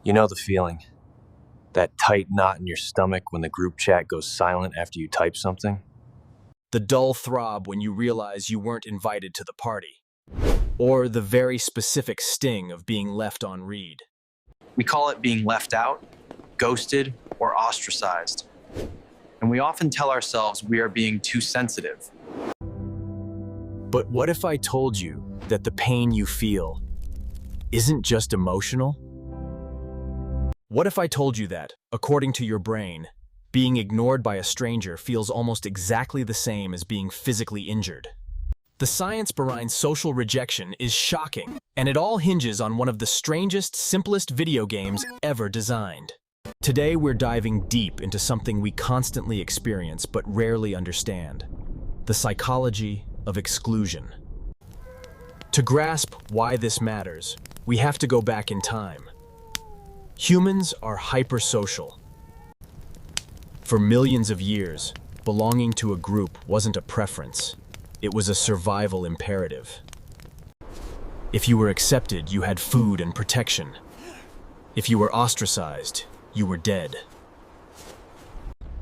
You know the feeling. That tight knot in your stomach when the group chat goes silent after you type something? The dull throb when you realize you weren't invited to the party. Or the very specific sting of being left on read. We call it being left out, ghosted, or ostracized. And we often tell ourselves we are being too sensitive. But what if I told you that the pain you feel isn't just emotional? What if I told you that, according to your brain, being ignored by a stranger feels almost exactly the same as being physically injured? The science behind social rejection is shocking, and it all hinges on one of the strangest, simplest video games ever designed. Today we're diving deep into something we constantly experience but rarely understand: the psychology of exclusion. To grasp why this matters, we have to go back in time. Humans are hypersocial. For millions of years, belonging to a group wasn't a preference. It was a survival imperative. If you were accepted, you had food and protection. If you were ostracized, you were dead.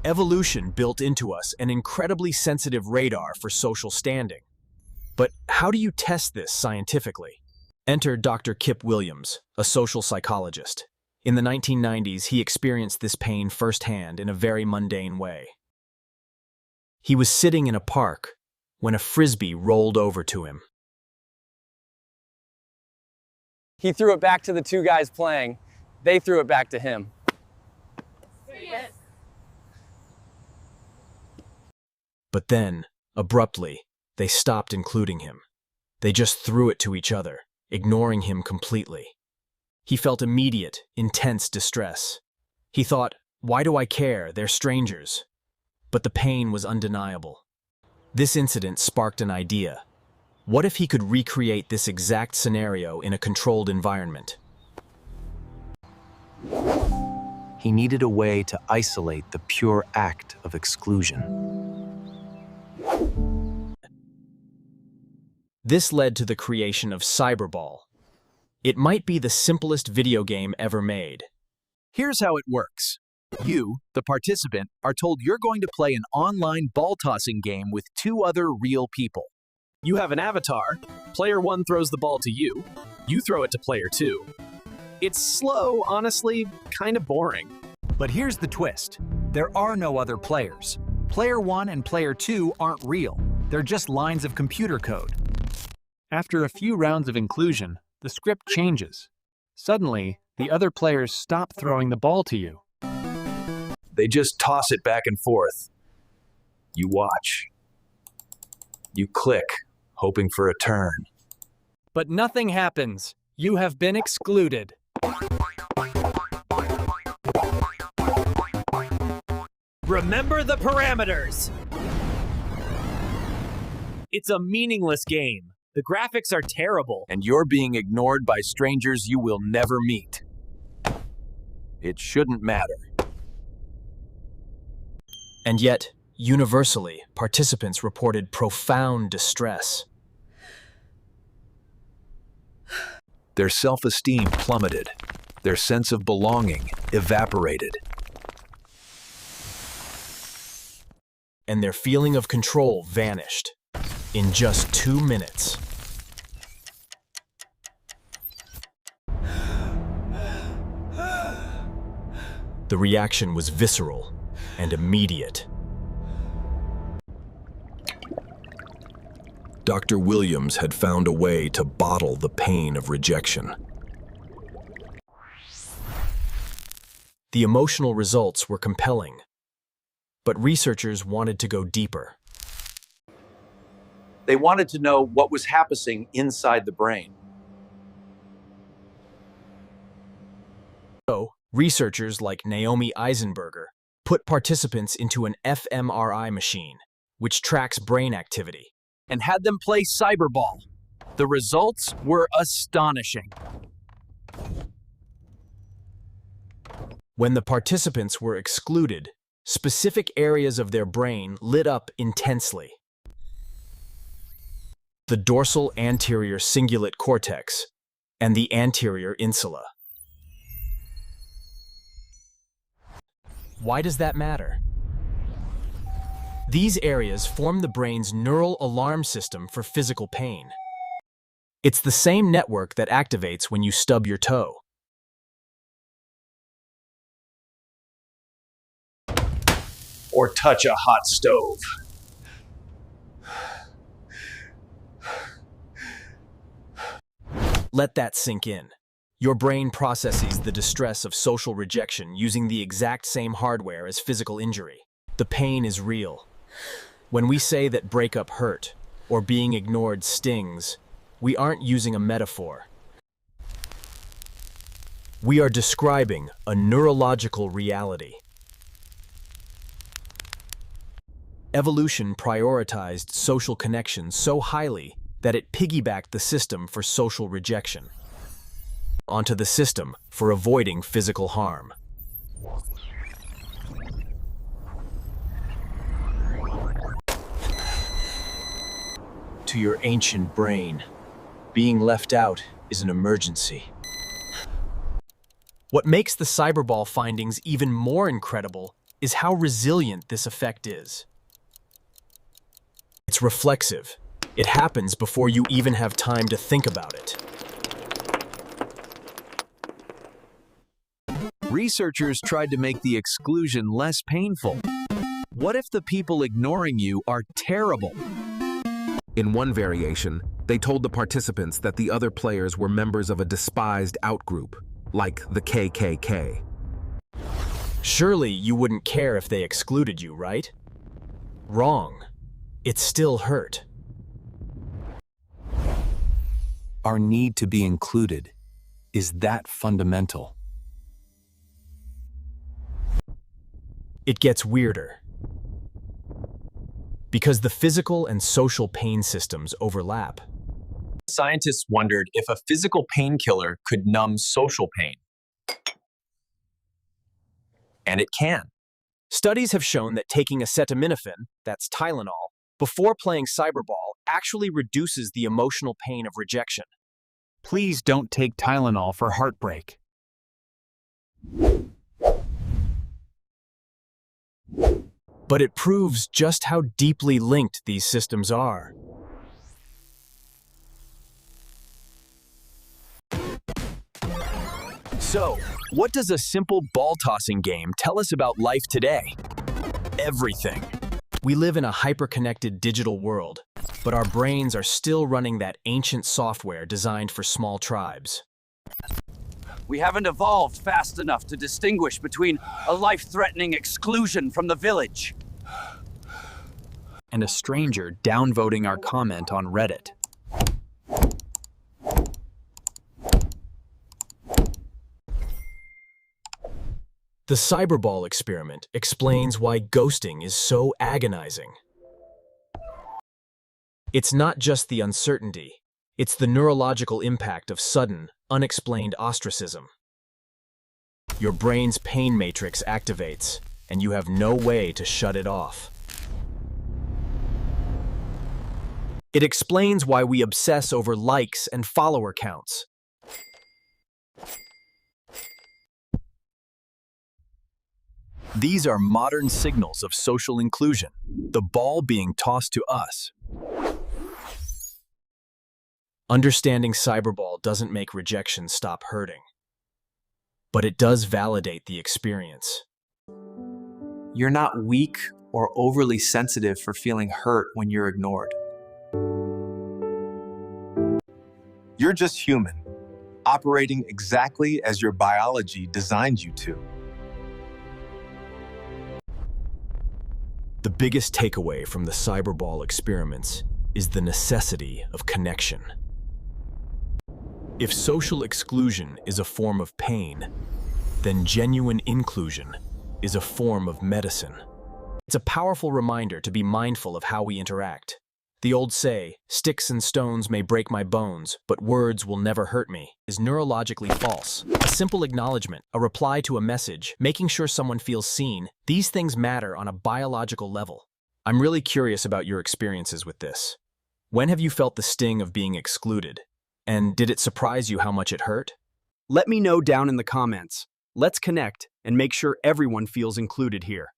Evolution built into us an incredibly sensitive radar for social standing. But how do you test this scientifically? Enter Dr. Kip Williams, a social psychologist. In the 1990s, he experienced this pain firsthand in a very mundane way. He was sitting in a park when a frisbee rolled over to him. He threw it back to the two guys playing. They threw it back to him. Yes. But then, abruptly, they stopped including him. They just threw it to each other, ignoring him completely. He felt immediate, intense distress. He thought, why do I care? They're strangers. But the pain was undeniable. This incident sparked an idea. What if he could recreate this exact scenario in a controlled environment? He needed a way to isolate the pure act of exclusion. This led to the creation of Cyberball. It might be the simplest video game ever made. Here's how it works. You, the participant, are told you're going to play an online ball-tossing game with two other real people. You have an avatar. Player 1 throws the ball to you. You throw it to player 2. It's slow, honestly, kind of boring. But here's the twist. There are no other players. Player 1 and player 2 aren't real. They're just lines of computer code. After a few rounds of inclusion, the script changes. Suddenly, the other players stop throwing the ball to you. They just toss it back and forth. You watch. You click, hoping for a turn. But nothing happens. You have been excluded. Remember the parameters! It's a meaningless game. The graphics are terrible. And you're being ignored by strangers you will never meet. It shouldn't matter. And yet, universally, participants reported profound distress. Their self-esteem plummeted. Their sense of belonging evaporated. And their feeling of control vanished in just 2 minutes. The reaction was visceral and immediate. Dr. Williams had found a way to bottle the pain of rejection. The emotional results were compelling, but researchers wanted to go deeper. They wanted to know what was happening inside the brain. So, researchers like Naomi Eisenberger put participants into an fMRI machine, which tracks brain activity, And had them play Cyberball. The results were astonishing. When the participants were excluded, specific areas of their brain lit up intensely. The dorsal anterior cingulate cortex and the anterior insula. Why does that matter? These areas form the brain's neural alarm system for physical pain. It's the same network that activates when you stub your toe. Or touch a hot stove. Let that sink in. Your brain processes the distress of social rejection using the exact same hardware as physical injury. The pain is real. When we say that breakup hurt or being ignored stings, we aren't using a metaphor. We are describing a neurological reality. Evolution prioritized social connection so highly that it piggybacked the system for social rejection onto the system for avoiding physical harm. To your ancient brain, being left out is an emergency. What makes the Cyberball findings even more incredible is how resilient this effect is. It's reflexive. It happens before you even have time to think about it. Researchers tried to make the exclusion less painful. What if the people ignoring you are terrible? In one variation, they told the participants that the other players were members of a despised outgroup, like the KKK. Surely you wouldn't care if they excluded you, right? Wrong. It still hurt. Our need to be included is that fundamental. It gets weirder. Because the physical and social pain systems overlap. Scientists wondered if a physical painkiller could numb social pain. And it can. Studies have shown that taking acetaminophen, that's Tylenol, before playing Cyberball actually reduces the emotional pain of rejection. Please don't take Tylenol for heartbreak. But it proves just how deeply linked these systems are. So, what does a simple ball-tossing game tell us about life today? Everything. We live in a hyper-connected digital world, but our brains are still running that ancient software designed for small tribes. We haven't evolved fast enough to distinguish between a life-threatening exclusion from the village And a stranger downvoting our comment on Reddit. The Cyberball experiment explains why ghosting is so agonizing. It's not just the uncertainty, it's the neurological impact of sudden, unexplained ostracism. Your brain's pain matrix activates, and you have no way to shut it off. It explains why we obsess over likes and follower counts. These are modern signals of social inclusion, the ball being tossed to us. Understanding Cyberball doesn't make rejection stop hurting, but it does validate the experience. You're not weak or overly sensitive for feeling hurt when you're ignored. You're just human, operating exactly as your biology designed you to. The biggest takeaway from the Cyberball experiments is the necessity of connection. If social exclusion is a form of pain, then genuine inclusion is a form of medicine. It's a powerful reminder to be mindful of how we interact. The old say, "Sticks and stones may break my bones, but words will never hurt me," is neurologically false. A simple acknowledgement, a reply to a message, making sure someone feels seen, these things matter on a biological level. I'm really curious about your experiences with this. When have you felt the sting of being excluded? And did it surprise you how much it hurt? Let me know down in the comments. Let's connect and make sure everyone feels included here.